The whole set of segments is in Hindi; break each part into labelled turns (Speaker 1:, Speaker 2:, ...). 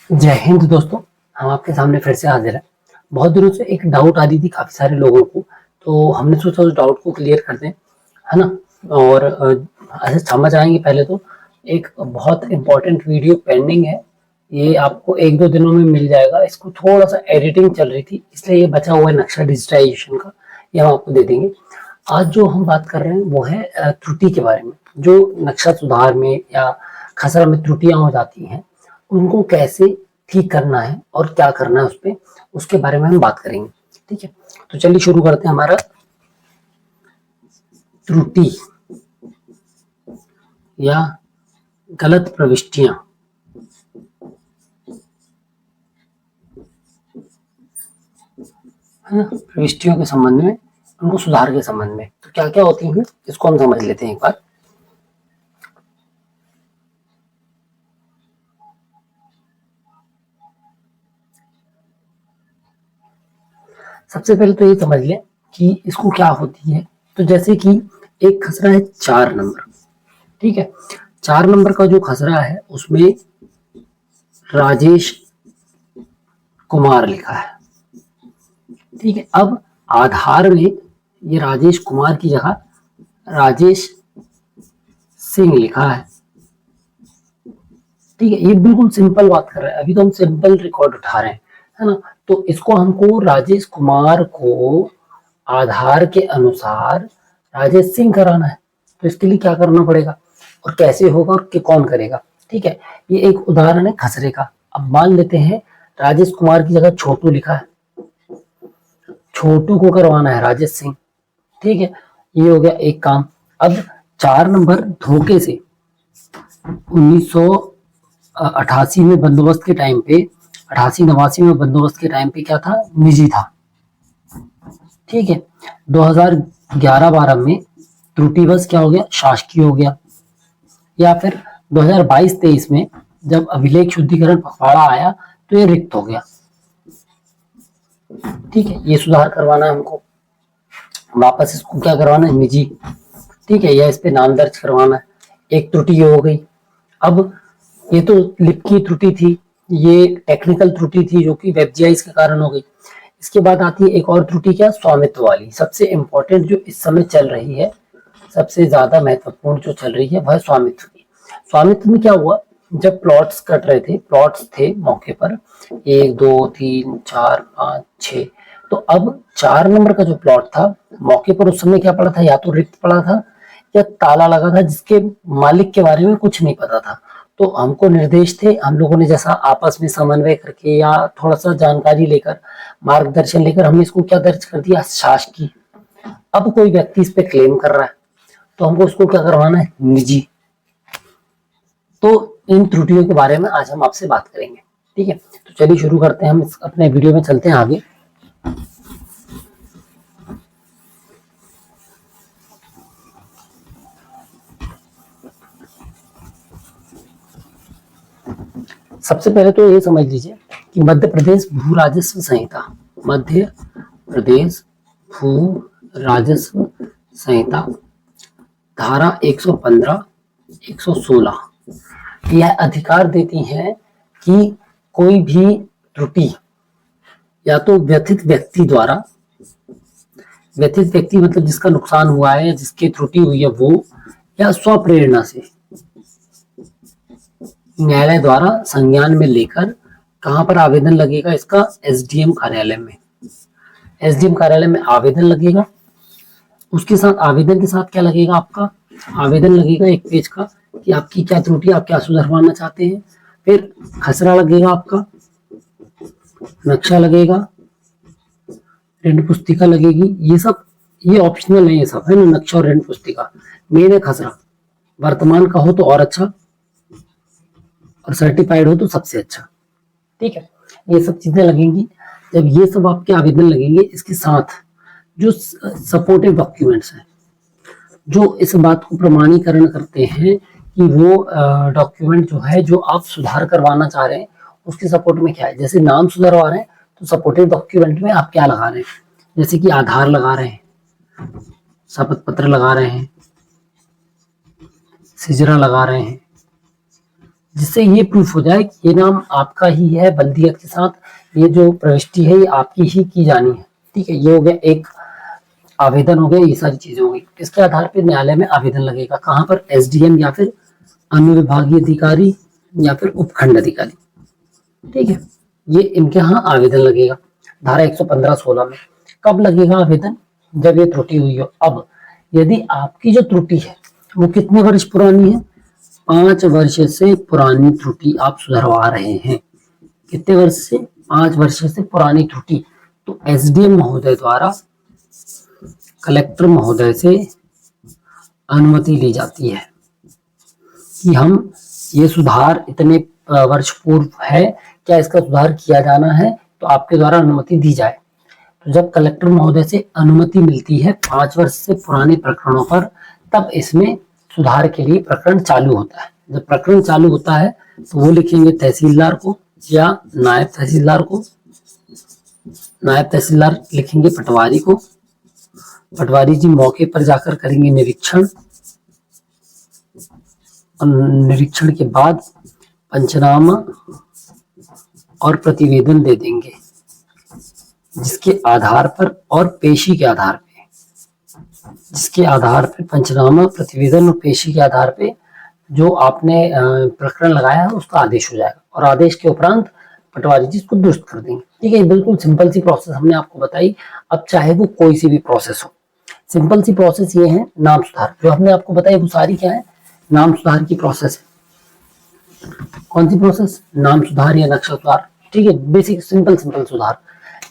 Speaker 1: जय हिंद दोस्तों। हम आपके सामने फिर से हाजिर हैं। बहुत दिनों से एक डाउट आ रही थी काफी सारे लोगों को, तो हमने सोचा उस डाउट को क्लियर कर दें, है ना। और ऐसे समझ आएंगे। पहले तो एक बहुत इंपॉर्टेंट वीडियो पेंडिंग है, ये आपको एक दो दिनों में मिल जाएगा। इसको थोड़ा सा एडिटिंग चल रही थी, इसलिए ये बचा हुआ है नक्शा डिजिटाइजेशन का, ये हम आपको दे देंगे। आज जो हम बात कर रहे हैं वो है त्रुटि के बारे में। जो नक्शा सुधार में या खसरा में त्रुटियां हो जाती हैं, उनको कैसे ठीक करना है और क्या करना है उस पे, उसके बारे में हम बात करेंगे। ठीक है, तो चलिए शुरू करते हैं। हमारा त्रुटि या गलत प्रविष्टियां, है ना, प्रविष्टियों के संबंध में, उनको सुधार के संबंध में तो क्या क्या होती हैं, इसको हम समझ लेते हैं एक बार। सबसे पहले तो ये समझ लें कि इसको क्या होती है। तो जैसे कि एक खसरा है 4 नंबर, ठीक है। 4 नंबर का जो खसरा है उसमें राजेश कुमार लिखा है, ठीक है। अब आधार में ये राजेश कुमार की जगह राजेश सिंह लिखा है, ठीक है। ये बिल्कुल सिंपल बात कर रहे हैं, अभी तो हम सिंपल रिकॉर्ड उठा रहे हैं, है ना। तो इसको हमको राजेश कुमार को आधार के अनुसार राजेश सिंह कराना है। तो इसके लिए क्या करना पड़ेगा और कैसे होगा और कौन करेगा, ठीक है। ये एक उदाहरण है खसरे का। अब मान लेते हैं राजेश कुमार की जगह छोटू लिखा है, छोटू को करवाना है राजेश सिंह, ठीक है। ये हो गया एक काम। अब 4 नंबर धोखे से 1988 में बंदोबस्त के टाइम पे, 88-89 में बंदोबस्त के टाइम पे क्या था, निजी था, ठीक है। 2011-12 में त्रुटिवश क्या हो गया, शासकीय हो गया। या फिर 2022-23 में जब अभिलेख शुद्धिकरण पखवाड़ा आया तो ये रिक्त हो गया, ठीक है। ये सुधार करवाना है हमको, वापस इसको क्या करवाना है, निजी, ठीक है, या इस पे नाम दर्ज करवाना है। एक त्रुटि हो गई। अब ये तो लिप की त्रुटि थी, ये टेक्निकल त्रुटि थी जो कि वेबजीआईएस के कारण हो गई। इसके बाद आती है एक और त्रुटि, क्या, स्वामित्व वाली, सबसे इंपॉर्टेंट जो इस समय चल रही है, सबसे ज्यादा महत्वपूर्ण जो चल रही है वह स्वामित्व की। स्वामित्व में क्या हुआ, जब प्लॉट्स कट रहे थे, प्लॉट्स थे मौके पर 1 2 3 4 5 6, तो अब 4 नंबर का जो प्लॉट था मौके पर उस समय क्या पड़ा था, या तो रिक्त पड़ा था या ताला लगा था, जिसके मालिक के बारे में कुछ नहीं पता था। तो हमको निर्देश थे, हम लोगों ने जैसा आपस में समन्वय करके या थोड़ा सा जानकारी लेकर, मार्गदर्शन लेकर, हमने इसको क्या दर्ज कर दिया, शासकीय। अब कोई व्यक्ति इस पे क्लेम कर रहा है तो हमको उसको क्या करवाना है, निजी। तो इन त्रुटियों के बारे में आज हम आपसे बात करेंगे, ठीक है। तो चलिए शुरू करते हैं, हम अपने वीडियो में चलते हैं आगे। सबसे पहले तो ये समझ लीजिए कि मध्य प्रदेश भू राजस्व संहिता, मध्य प्रदेश भू राजस्व संहिता धारा 115 116 यह अधिकार देती है कि कोई भी त्रुटि या तो व्यथित व्यक्ति द्वारा, व्यथित व्यक्ति मतलब जिसका नुकसान हुआ है, जिसकी त्रुटि हुई है वो, या स्वप्रेरणा से न्यायालय द्वारा संज्ञान में लेकर, कहां पर आवेदन लगेगा इसका, एसडीएम कार्यालय में। एसडीएम कार्यालय में आवेदन लगेगा। उसके साथ आवेदन के साथ क्या लगेगा, आपका आवेदन लगेगा एक पेज का कि आपकी क्या त्रुटि, आप क्या सुधारवाना चाहते हैं। फिर खसरा लगेगा, आपका नक्शा लगेगा, ऋण पुस्तिका लगेगी। ये सब ये ऑप्शनल है, ये सब है ना, नक्शा और ऋण पुस्तिका। मेन है खसरा, वर्तमान का हो तो और अच्छा, और सर्टिफाइड हो तो सबसे अच्छा, ठीक है। ये सब चीजें लगेंगी। जब ये सब आपके आवेदन लगेंगे, इसके साथ जो सपोर्टिव डॉक्यूमेंट्स हैं, जो इस बात को प्रमाणीकरण करते हैं कि वो डॉक्यूमेंट जो है, जो आप सुधार करवाना चाह रहे हैं, उसके सपोर्ट में क्या है। जैसे नाम सुधरवा रहे हैं तो सपोर्टिव डॉक्यूमेंट में आप क्या लगा रहे हैं, जैसे कि आधार लगा रहे हैं, शपथ पत्र लगा रहे हैं, सिजरा लगा रहे हैं, जिससे ये प्रूफ हो जाए कि ये नाम आपका ही है, बल्दियत के साथ ये जो प्रविष्टि है ये आपकी ही की जानी है। ठीक है, ये हो गया एक आवेदन हो गया, ये सारी चीजें हो गई। इसके आधार पर न्यायालय में आवेदन लगेगा, कहाँ पर, एसडीएम या फिर अनुविभागीय अधिकारी या फिर उपखंड अधिकारी। ठीक है, ये इनके यहाँ आवेदन लगेगा धारा 115-16 में। कब लगेगा आवेदन, जब ये त्रुटि हुई हो। अब यदि आपकी जो त्रुटि है वो कितने वर्ष पुरानी है, 5 वर्ष से पुरानी त्रुटि आप सुधरवा रहे हैं। कितने वर्ष से, 5 वर्ष से पुरानी त्रुटि, तो एसडीएम महोदय द्वारा कलेक्टर महोदय से अनुमति ली जाती है कि हम ये सुधार इतने वर्ष पूर्व है, क्या इसका सुधार किया जाना है, तो आपके द्वारा अनुमति दी जाए। तो जब कलेक्टर महोदय से अनुमति मिलती है 5 वर्ष से पुराने प्रकरणों पर, तब इसमें सुधार के लिए प्रकरण चालू होता है। जब प्रकरण चालू होता है तो वो लिखेंगे तहसीलदार को या नायब तहसीलदार को, नायब तहसीलदार लिखेंगे पटवारी को, पटवारी जी मौके पर जाकर करेंगे निरीक्षण, और निरीक्षण के बाद पंचनामा और प्रतिवेदन दे देंगे, जिसके आधार पर और पेशी के आधार पे, जिसके आधार पे पंचनामा, प्रतिवेदन और पेशी के आधार पे जो आपने प्रकरण लगाया है उसका आदेश हो जाएगा, और आदेश के उपरांत पटवारी जी इसको दुरुस्त कर देंगे। ठीक है, बिल्कुल सिंपल सी प्रोसेस हमने आपको बताई। अब चाहे वो कोई सी भी प्रोसेस हो, सिंपल सी प्रोसेस ये है नाम सुधार, जो हमने आपको बताई वो सारी क्या है, नाम सुधार की प्रोसेस है। कौन सी प्रोसेस, नाम सुधार या नक्शा सुधार। ठीक है, बेसिक सिंपल सुधार,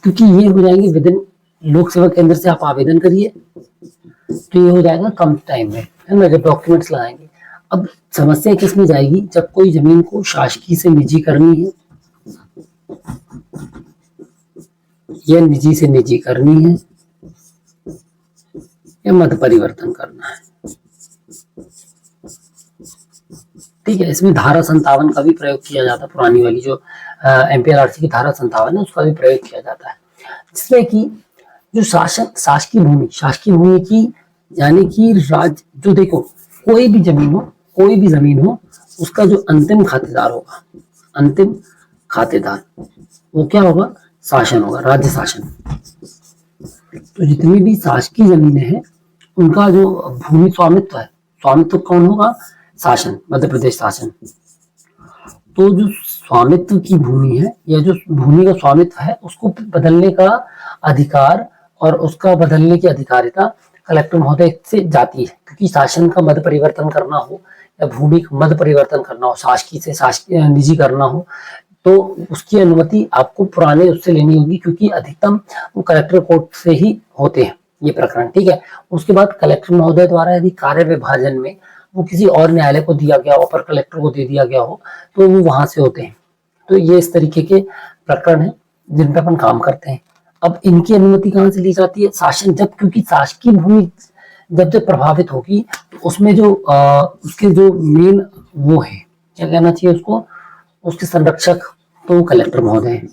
Speaker 1: क्योंकि ये हो जाएंगे विद इन लोक सेवा केंद्र से आप आवेदन करिए तो ये हो जाएगा कम टाइम में, है ना, जब डॉक्यूमेंट्स लगाएंगे। अब समस्या किस में जाएगी, जब कोई जमीन को शासकीय से निजी करनी है या निजी से निजी करनी है या मत परिवर्तन करना है। ठीक है, इसमें धारा 57 का भी प्रयोग किया जाता है, पुरानी वाली जो एमपीआरसी की धारा 57 है उसका भी प्रयोग किया जाता है, जिसमें कि जो शासकीय भूमि की, यानी कि राज्य, जो देखो कोई भी जमीन हो उसका जो अंतिम खातेदार होगा, अंतिम खातेदार वो क्या होगा, शासन होगा, राज्य शासन। तो जितनी भी शासकीय जमीनें हैं उनका जो भूमि स्वामित्व है, स्वामित्व कौन होगा, शासन, मध्य प्रदेश शासन। तो जो स्वामित्व की भूमि है या जो भूमि का स्वामित्व है उसको बदलने का अधिकार और उसका बदलने की अधिकारिता कलेक्टर महोदय से जाती है, क्योंकि शासन का मत परिवर्तन करना हो या भूमि का मत परिवर्तन करना हो, शासकीय से शासकीय निजी करना हो, तो उसकी अनुमति आपको पुराने उससे लेनी होगी, क्योंकि अधिकतम वो कलेक्टर कोर्ट से ही होते हैं ये प्रकरण। ठीक है, उसके बाद कलेक्टर महोदय द्वारा यदि कार्य विभाजन में वो किसी और न्यायालय को दिया गया हो, अपर कलेक्टर को दे दिया गया हो, तो वो वहां से होते हैं। तो ये इस तरीके के प्रकरण है जिन पर अपन काम करते हैं। अब इनकी अनुमति कहाँ से ली जाती है, शासन, जब, क्योंकि शासकीय भूमि जब प्रभावित होगी तो उसमें जो उसके जो मेन वो है, क्या कहना चाहिए उसको, उसके संरक्षक तो कलेक्टर महोदय हैं।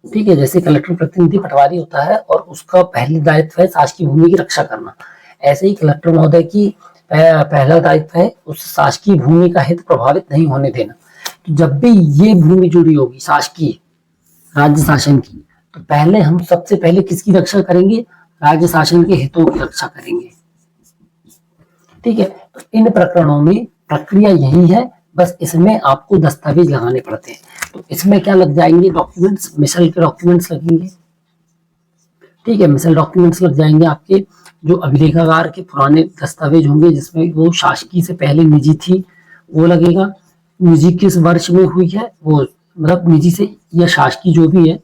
Speaker 1: ठीक है, जैसे कलेक्टर प्रतिनिधि पटवारी होता है और उसका पहली दायित्व है शासकीय भूमि की रक्षा करना, ऐसे ही कलेक्टर महोदय की पहला दायित्व है उस शासकीय भूमि का हित प्रभावित नहीं होने देना। तो जब भी ये भूमि जुड़ी होगी शासकीय राज्य शासन की, तो पहले हम सबसे पहले किसकी रक्षा करेंगे, राज्य शासन के हितों की रक्षा करेंगे। ठीक है, तो इन प्रकरणों में प्रक्रिया यही है, बस इसमें आपको दस्तावेज लगाने पड़ते हैं। तो इसमें क्या लग जाएंगे, डॉक्यूमेंट्स, मिसल के डॉक्यूमेंट्स लगेंगे। ठीक है, मिसल डॉक्यूमेंट्स लग जाएंगे आपके, जो अभिलेखागार के पुराने दस्तावेज होंगे जिसमें वो शासकीय से पहले निजी थी वो लगेगा, निजी किस वर्ष में हुई है वो, मतलब निजी से या शासकीय जो भी है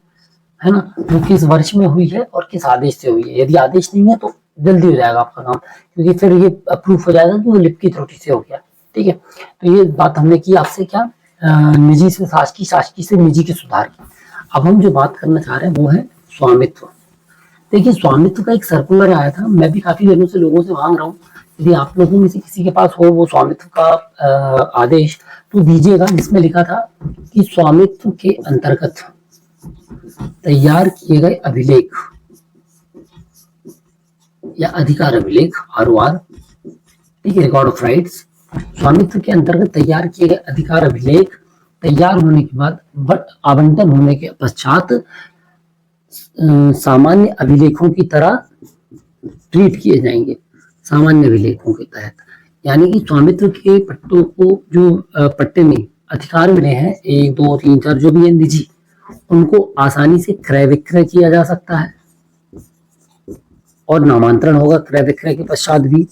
Speaker 1: ना, वो किस वर्ष में हुई है और किस आदेश से हुई है। यदि आदेश नहीं है तो जल्दी हो जाएगा आपका काम, क्योंकि फिर ये प्रूफ हो जाएगा कि वो लिप की त्रुटि से हो गया। ठीक है, तो ये बात हमने की आपसे, क्या निजी से शासकीय, शासकीय से निजी के सुधार की। अब हम जो बात करना चाह रहे हैं वो है स्वामित्व। देखिए, स्वामित्व का एक सर्कुलर आया था, मैं भी काफी दिनों से लोगों से मांग रहा हूँ, यदि आप लोगों में से किसी के पास हो वो स्वामित्व का आदेश तो दीजिएगा, जिसमें लिखा था कि स्वामित्व के अंतर्गत तैयार किए गए अभिलेख या अधिकार अभिलेख, आरओआर, ठीक है, रिकॉर्ड ऑफ राइट्स, स्वामित्व के अंतर्गत तैयार किए गए अधिकार अभिलेख तैयार होने के बाद आवंटन होने के पश्चात सामान्य अभिलेखों की तरह ट्रीट किए जाएंगे, सामान्य अभिलेखों के तहत। यानी कि स्वामित्व के पट्टों को जो पट्टे में अधिकार मिले हैं 1, 2, 3, 4 जो भी है निजी, उनको आसानी से क्रय विक्रय किया जा सकता है और नामांतरण होगा क्रय विक्रय के पश्चात भी।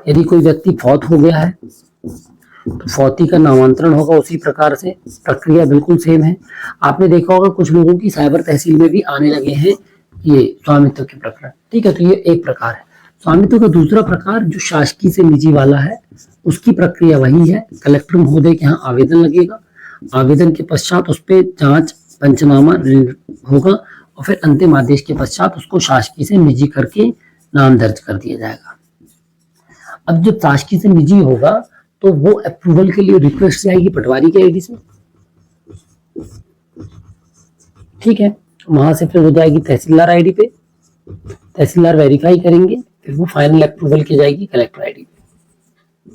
Speaker 1: यदि कोई व्यक्ति फौत हो गया है तो फौती का नामांतरण होगा उसी प्रकार से, प्रक्रिया बिल्कुल सेम है। आपने देखा होगा कुछ लोगों की साइबर तहसील में भी आने लगे हैं ये स्वामित्व के प्रकरण, ठीक है। तो ये एक प्रकार है। स्वामित्व का दूसरा प्रकार जो शासकीय से निजी वाला है, उसकी प्रक्रिया वही है। कलेक्टर महोदय के यहाँ आवेदन लगेगा, आवेदन के पश्चात उस पर जांच पंचनामा होगा और फिर अंतिम आदेश के पश्चात उसको शासकीय से निजी करके नाम दर्ज कर दिया जाएगा। अब जब शासकीय से निजी होगा तो वो अप्रूवल के लिए रिक्वेस्ट जाएगी पटवारी के आईडी से, ठीक है। वहां से फिर हो जाएगी तहसीलदार आईडी पे, तहसीलदार वेरीफाई करेंगे, फिर वो फाइनल अप्रूवल की जाएगी कलेक्टर आईडी पे,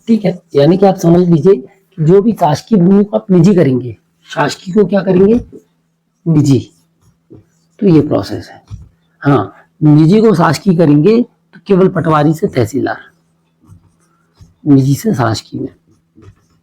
Speaker 1: ठीक है। यानी कि आप समझ लीजिए कि जो भी शासकीय भूमि को आप निजी करेंगे, शासकीय को क्या करेंगे निजी, तो ये प्रोसेस है। हाँ, निजी को शासकीय करेंगे तो केवल पटवारी से तहसीलदार, निजी से शासकीय में,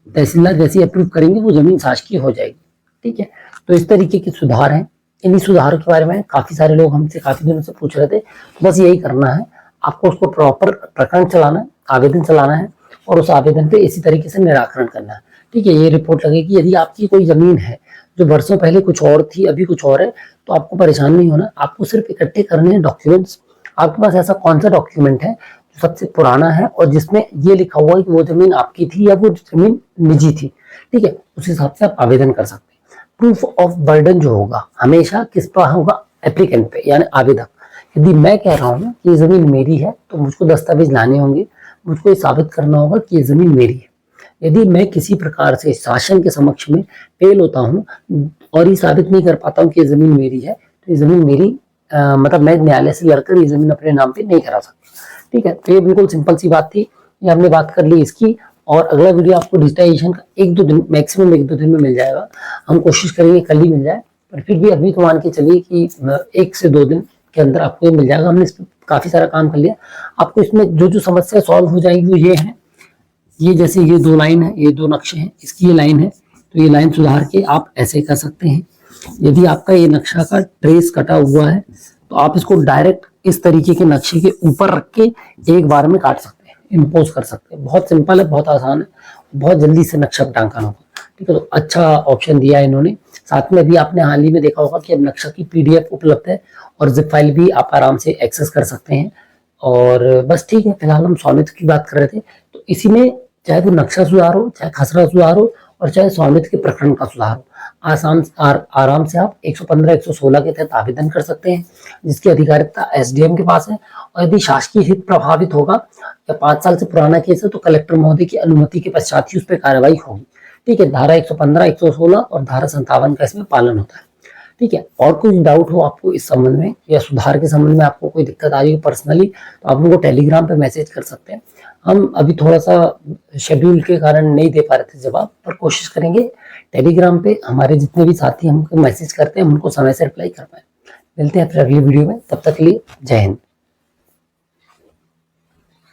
Speaker 1: तहसीलदार जैसे अप्रूव करेंगे वो जमीन शासकीय हो जाएगी, ठीक है। तो इस तरीके के सुधार हैं। इन्हीं सुधारों के बारे में काफी सारे लोग हमसे काफी दिनों से पूछ रहे थे। बस यही करना है, आपको उसको प्रॉपर प्रकरण चलाना है, आवेदन चलाना है और उस आवेदन पे इसी तरीके से निराकरण करना है, ठीक है। ये रिपोर्ट लगेगी। यदि आपकी कोई जमीन है जो वर्षों पहले कुछ और थी अभी कुछ और है, तो आपको परेशान नहीं होना। आपको सिर्फ इकट्ठे करने हैं डॉक्यूमेंट्स। आपके पास ऐसा कौन सा डॉक्यूमेंट है जो सबसे पुराना है और जिसमें ये लिखा हुआ है कि वो जमीन आपकी थी या वो जमीन निजी थी, ठीक है, उस हिसाब से आप आवेदन कर सकते हैं। प्रूफ ऑफ बर्डन जो होगा हमेशा किस पर होगा, एप्लीकेंट पे यानी आवेदक। यदि मैं कह रहा हूँ कि ये जमीन मेरी है तो मुझको दस्तावेज लाने होंगे, मुझको ये साबित करना होगा कि ये जमीन मेरी है। यदि मैं किसी प्रकार से शासन के समक्ष में फेल होता हूँ और ये साबित नहीं कर पाता हूँ कि ये जमीन मेरी है, तो ये जमीन मेरी मतलब मैं न्यायालय से लड़कर ये जमीन अपने नाम पे नहीं करा सकता, ठीक है। तो ये बिल्कुल सिंपल सी बात थी, ये हमने बात कर ली इसकी। और अगला वीडियो आपको डिजिटाइजेशन का 1-2 दिन, मैक्सिमम 1-2 दिन में मिल जाएगा। हम कोशिश करेंगे कल ही मिल जाए, पर फिर भी अभी तो मान के चलिए कि 1 से 2 दिन के अंदर आपको ये मिल जाएगा। हमने इस पर काफी सारा काम कर लिया। आपको इसमें जो जो समस्या सॉल्व हो जाएगी वो ये है, ये जैसे ये 2 लाइन है, ये 2 नक्शे हैं, इसकी ये लाइन है, तो ये लाइन सुधार के आप ऐसे कर सकते हैं। यदि आपका ये नक्शा का ट्रेस कटा हुआ है तो आप इसको डायरेक्ट इस तरीके के नक्शे के ऊपर रख के एक बार में काट सकते हैं, इम्पोज कर सकते हैं। बहुत सिंपल है, बहुत आसान है, बहुत जल्दी से नक्शा टांका होगा, ठीक है। तो अच्छा ऑप्शन दिया है इन्होंने। साथ में अभी आपने हाल ही में देखा होगा कि अब नक्शा की PDF उपलब्ध है और जिप फाइल भी आप आराम से एक्सेस कर सकते हैं। और बस ठीक है, फिलहाल हम स्वामित्व की बात कर रहे थे, तो इसी में चाहे वो नक्शा सुधार हो, चाहे खसरा सुधार हो और चाहे स्वामित्व के प्रकरण का सुधार हो, आराम से आप 115, 116 के तहत आवेदन कर सकते हैं, जिसकी अधिकारिता SDM के पास है। और यदि शासकीय हित प्रभावित होगा या 5 साल से पुराना केस है तो कलेक्टर महोदय की अनुमति के पश्चात ही उस पर कार्रवाई होगी, ठीक है। धारा 115, 116 और धारा 57 का इसमें पालन होता है, ठीक है। और कोई डाउट हो आपको इस संबंध में या सुधार के संबंध में, आपको कोई दिक्कत आ रही हो पर्सनली, तो आप लोगों को टेलीग्राम पे मैसेज कर सकते हैं। हम अभी थोड़ा सा शेड्यूल के कारण नहीं दे पा रहे थे जवाब, पर कोशिश करेंगे टेलीग्राम पे हमारे जितने भी साथी हमको मैसेज करते हैं उनको समय से रिप्लाई कर पाए। मिलते हैं फिर अगली वीडियो में, तब तक के लिए जय हिंद।